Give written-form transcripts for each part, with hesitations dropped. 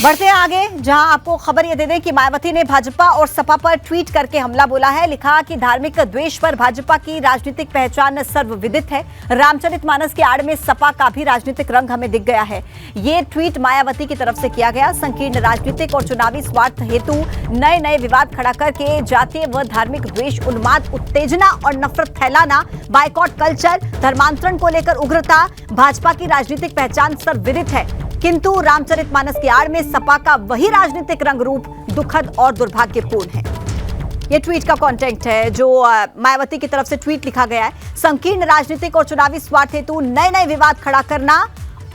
बढ़ते हैं आगे, जहां आपको खबर ये दे दें कि मायावती ने भाजपा और सपा पर ट्वीट करके हमला बोला है। लिखा कि धार्मिक द्वेष पर भाजपा की राजनीतिक पहचान सर्वविदित है। रामचरितमानस की आड़ में सपा का भी राजनीतिक रंग हमें दिख गया है। ये ट्वीट मायावती की तरफ से किया गया। संकीर्ण राजनीतिक और चुनावी स्वार्थ हेतु नए नए विवाद खड़ा करके जातीय व धार्मिक द्वेष, उन्माद, उत्तेजना और नफरत फैलाना, बायकॉट कल्चर, धर्मांतरण को लेकर उग्रता भाजपा की राजनीतिक पहचान सर्वविदित है। किंतु रामचरितमानस की आड़ में सपा का वही राजनीतिक रंग रूप दुखद और दुर्भाग्यपूर्ण है। यह ट्वीट का कंटेंट है जो मायावती की तरफ से ट्वीट लिखा गया है। संकीर्ण राजनीतिक और चुनावी स्वार्थ हेतु नए नए विवाद खड़ा करना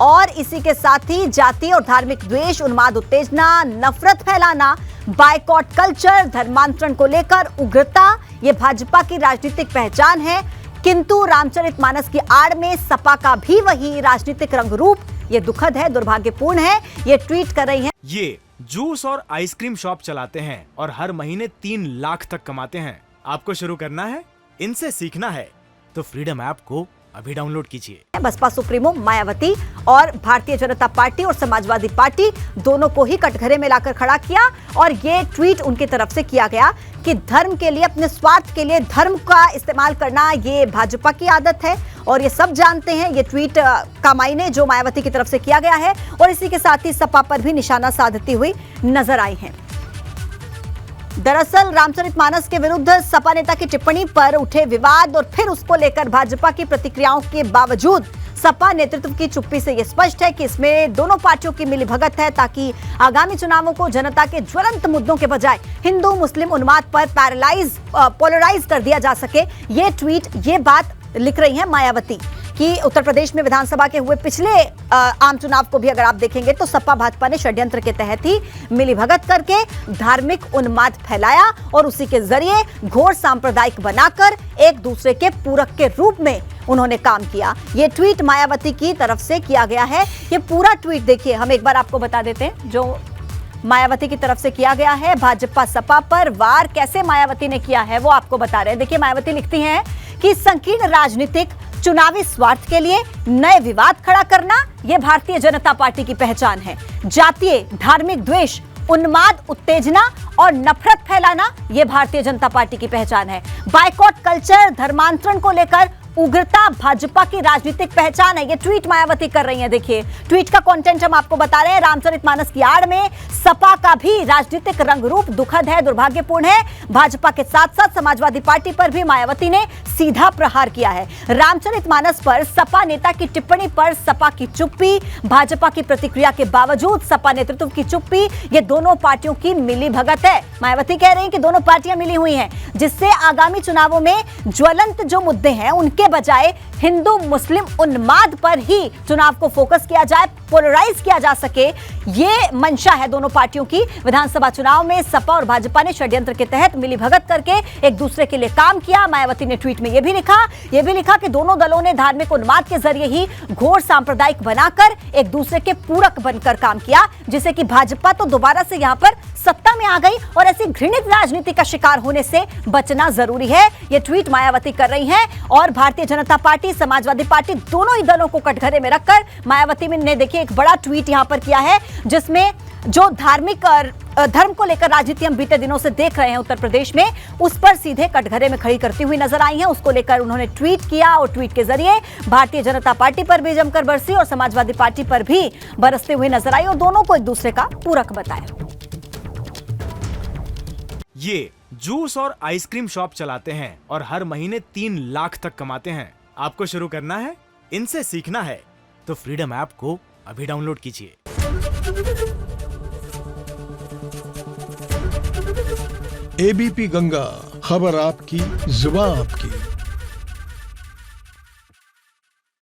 और इसी के साथ ही जातीय और धार्मिक द्वेष, उन्माद, उत्तेजना, नफरत फैलाना, बायकॉट कल्चर, धर्मांतरण को लेकर उग्रता, यह भाजपा की राजनीतिक पहचान है। किंतु रामचरितमानस की आड़ में सपा का भी वही राजनीतिक रंग रूप, ये दुखद है, दुर्भाग्यपूर्ण है। ये ट्वीट कर रही हैं। ये जूस और आइसक्रीम शॉप चलाते हैं और हर महीने 3 लाख तक कमाते हैं। आपको शुरू करना है, इनसे सीखना है तो फ्रीडम ऐप को अभी डाउनलोड कीजिए। बसपा सुप्रीमो मायावती और भारतीय जनता पार्टी और समाजवादी पार्टी दोनों को ही कटघरे में लाकर खड़ा किया और ये ट्वीट उनकी तरफ से किया गया कि धर्म के लिए, अपने स्वार्थ के लिए धर्म का इस्तेमाल करना ये भाजपा की आदत है और ये सब जानते हैं। ये ट्वीट का मायने जो मायावती की तरफ से किया गया है और इसी के साथ ही सपा पर भी निशाना साधती हुई नजर आई है। दरअसल रामचरितमानस के विरुद्ध सपा नेता की टिप्पणी पर उठे विवाद और फिर उसको लेकर भाजपा की प्रतिक्रियाओं के बावजूद सपा नेतृत्व की चुप्पी से यह स्पष्ट है कि इसमें दोनों पार्टियों की मिलीभगत है ताकि आगामी चुनावों को जनता के ज्वलंत मुद्दों के बजाय हिंदू मुस्लिम उन्माद पर पोलराइज कर दिया जा सके। ये ट्वीट, ये बात लिख रही है मायावती कि उत्तर प्रदेश में विधानसभा के हुए पिछले आम चुनाव को भी अगर आप देखेंगे तो सपा भाजपा ने षड्यंत्र के तहत ही मिलीभगत करके धार्मिक उन्माद फैलाया और उसी के जरिए घोर सांप्रदायिक बनाकर एक दूसरे के पूरक के रूप में उन्होंने काम किया। ये ट्वीट मायावती की तरफ से किया गया है। ये पूरा ट्वीट देखिए, हम एक बार आपको बता देते हैं जो मायावती की तरफ से किया गया है। भाजपा सपा पर वार कैसे मायावती ने किया है वो आपको बता रहे हैं। देखिए, मायावती लिखती हैं कि संकीर्ण राजनीतिक चुनावी स्वार्थ के लिए नए विवाद खड़ा करना यह भारतीय जनता पार्टी की पहचान है। जातीय धार्मिक द्वेष, उन्माद, उत्तेजना और नफरत फैलाना यह भारतीय जनता पार्टी की पहचान है। बायकॉट कल्चर, धर्मांतरण को लेकर उग्रता भाजपा की राजनीतिक पहचान है। ये ट्वीट मायावती कर रही है। देखिए, ट्वीट का कंटेंट हम आपको बता रहे हैं। रामचरितमानस की आड़ में सपा का भी राजनीतिक रंग रूप दुखद है, दुर्भाग्यपूर्ण है। भाजपा के साथ साथ समाजवादी पार्टी पर भी मायावती ने सीधा प्रहार किया है। रामचरितमानस पर सपा नेता की टिप्पणी पर सपा की चुप्पी, भाजपा की प्रतिक्रिया के बावजूद सपा नेतृत्व की चुप्पी, ये दोनों पार्टियों की मिलीभगत है। मायावती कह रही हैं कि दोनों पार्टियां मिली हुई हैं जिससे आगामी चुनावों में ज्वलंत जो मुद्दे हैं उनके बजाय हिंदू मुस्लिम उन्माद पर ही चुनाव को फोकस किया जाए, पोलराइज किया जा सके। ये मंशा है दोनों पार्टियों की। विधानसभा चुनाव में सपा और भाजपा ने षड्यंत्र के तहत मिलीभगत करके एक दूसरे के लिए काम किया। मायावती ने ट्वीट में यह भी लिखा कि दोनों दलों ने धार्मिक उन्माद के जरिए ही घोर सांप्रदायिक बनाकर एक दूसरे के पूरक बनकर काम किया, जिससे कि भाजपा तो दोबारा से यहां पर सत्ता में आ गई और ऐसी घृणित राजनीति का शिकार होने से बचना जरूरी है। यह ट्वीट मायावती कर रही हैं और भारतीय जनता पार्टी, समाजवादी पार्टी दोनों ही दलों को कटघरे में रखकर मायावती ने देखिए एक बड़ा ट्वीट यहां पर किया है जिसमें जो धार्मिक और धर्म को लेकर राजनीति हम बीते दिनों से देख रहे हैं उत्तर प्रदेश में, उस पर सीधे कटघरे में खड़ी करती हुई नजर आई हैं। उसको लेकर उन्होंने ट्वीट किया और ट्वीट के जरिए भारतीय जनता पार्टी पर भी जमकर बरसी और समाजवादी पार्टी पर भी बरसते हुए नजर आई और दोनों को एक दूसरे का पूरक बताया। ये जूस और आइसक्रीम शॉप चलाते हैं और हर महीने 3 लाख तक कमाते हैं। आपको शुरू करना है, इनसे सीखना है तो फ्रीडम ऐप को अभी डाउनलोड कीजिए। एबीपी गंगा, खबर आपकी, जुबान आपकी।